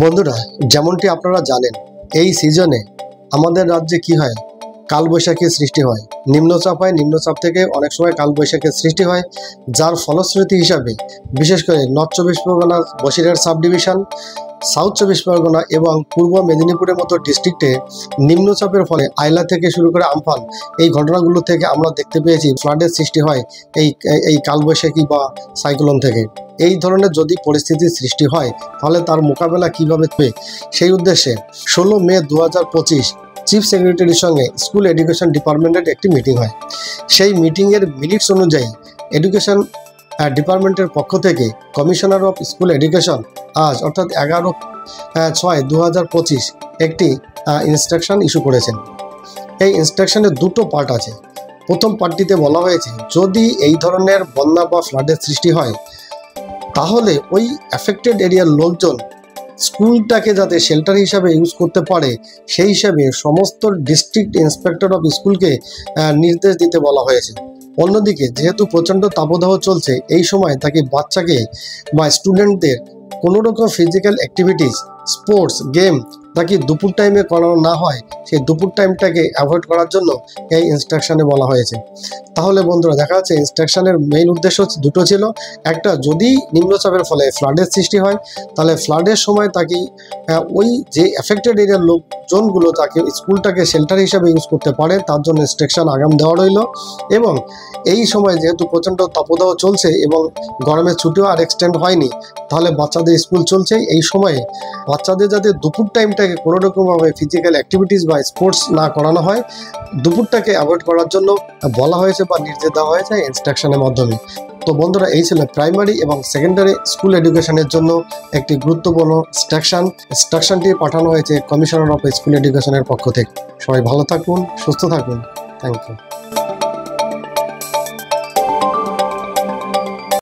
বন্ধুরা, যেমনটি আপনারা জানেন, এই সিজনে আমাদের রাজ্যে কি হয়, কালবৈশাখীর সৃষ্টি হয়। নিম্নচাপ হয়, নিম্নচাপ থেকে অনেক সময় কালবৈশাখীর সৃষ্টি হয়, যার ফলশ্রুতি হিসাবে বিশেষ করে নর্থ চব্বিশ Pargana, Basirhat sub division, south চব্বিশ পরগনা এবং পূর্ব মেদিনীপুরের মতো ডিস্ট্রিক্টে নিম্নচাপের ফলে আইলা থেকে শুরু করে আমফান, এই ঘটনাগুলো থেকে আমরা দেখতে পেয়েছি ফ্লাডের সৃষ্টি হয় এই কালবৈশাখী বা সাইক্লোন থেকে। এই ধরনের যদি পরিস্থিতির সৃষ্টি হয় তাহলে তার মোকাবেলা কীভাবে হবে, সেই উদ্দেশ্যে 16 মে 2025 চিফ সেক্রেটারির সঙ্গে স্কুল এডুকেশন ডিপার্টমেন্টের একটি মিটিং হয়। সেই মিটিংয়ের মিনিটস অনুযায়ী এডুকেশন ডিপার্টমেন্টের পক্ষ থেকে কমিশনার অফ স্কুল এডুকেশন আজ অর্থাৎ 11/6/2025 একটি ইনস্ট্রাকশন ইস্যু করেছেন। এই ইনস্ট্রাকশনের দুটো পার্ট আছে। প্রথম পার্টটিতে বলা হয়েছে, যদি এই ধরনের বন্যা বা ফ্লাডের সৃষ্টি হয় তাহলে ওই অ্যাফেক্টেড এরিয়ার লোকজন স্কুলটাকে যাতে শেল্টার হিসাবে ইউজ করতে পারে সেই হিসাবে সমস্ত ডিস্ট্রিক্ট ইন্সপেক্টর অফ স্কুলকে নির্দেশ দিতে বলা হয়েছে। অন্যদিকে যেহেতু প্রচণ্ড তাপদাহ চলছে, এই সময় তাকে বাচ্চাকে বা স্টুডেন্টদের কোনো রকম ফিজিক্যাল অ্যাক্টিভিটিস, স্পোর্টস, গেম তাকে দুপুর টাইমে করানো না হয়, সেই দুপুর টাইমটাকে অ্যাভয়েড করার জন্য এই ইনস্ট্রাকশানে বলা হয়েছে। তাহলে বন্ধুরা, দেখা যাচ্ছে ইনস্ট্রাকশানের মেইন উদ্দেশ্য দুটো ছিল। একটা, যদি নিম্নচাপের ফলে ফ্লাডের সৃষ্টি হয় তাহলে ফ্লাডের সময় তাকে ওই যে অ্যাফেক্টেড এরিয়ার লোকজনগুলো তাকে স্কুলটাকে শেল্টার হিসাবে ইউজ করতে পারে তার জন্য ইনস্ট্রাকশান আগাম দেওয়া রইল। এবং এই সময় যেহেতু প্রচণ্ড তাপদাহ চলছে এবং গরমের ছুটিও আর এক্সটেন্ড হয়নি, তাহলে বাচ্চাদের স্কুল চলছে, এই সময়ে বাচ্চাদের যাতে দুপুর টাইমটাকে কোনো রকমভাবে ফিজিক্যাল অ্যাক্টিভিটিস বা স্পোর্টস না করানো হয়, দুপুরটাকে অ্যাভয়েড করার জন্য বলা হয়েছে বা নির্দেশ দেওয়া হয়েছে ইনস্ট্রাকশনের মাধ্যমে। তো বন্ধুরা, এই ছিল প্রাইমারি এবং সেকেন্ডারি স্কুল এডুকেশনের জন্য একটি গুরুত্বপূর্ণ ইনস্ট্রাকশনটি পাঠানো হয়েছে কমিশনার অফ স্কুল এডুকেশনের পক্ষ থেকে। সবাই ভালো থাকুন, সুস্থ থাকুন। Thank you.